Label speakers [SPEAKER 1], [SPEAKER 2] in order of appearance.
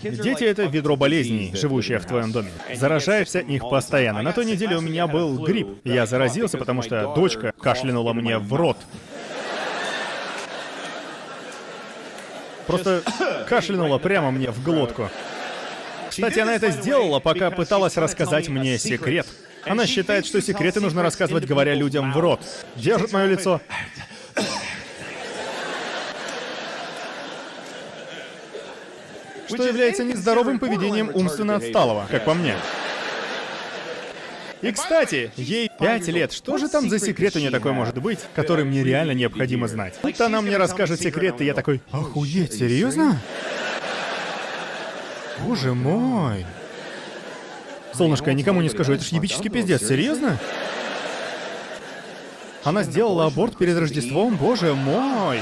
[SPEAKER 1] Дети — это ведро болезней, живущее в твоем доме. Заражаешься их постоянно. На той неделе у меня был грипп. Я заразился, потому что дочка кашлянула мне в рот. Просто кашлянула прямо мне в глотку. Кстати, она это сделала, пока пыталась рассказать мне секрет. Она считает, что секреты нужно рассказывать, говоря людям в рот. Держит мое лицо. Что является нездоровым поведением умственно отсталого, как по мне. И, кстати, ей 5 лет. Что же там за секрет у нее такой может быть, который мне реально необходимо знать? Вот она мне расскажет секрет, и я такой: охуеть, серьезно? Боже мой. Солнышко, я никому не скажу, это ж ебический пиздец, серьезно? Она сделала аборт перед Рождеством, боже мой.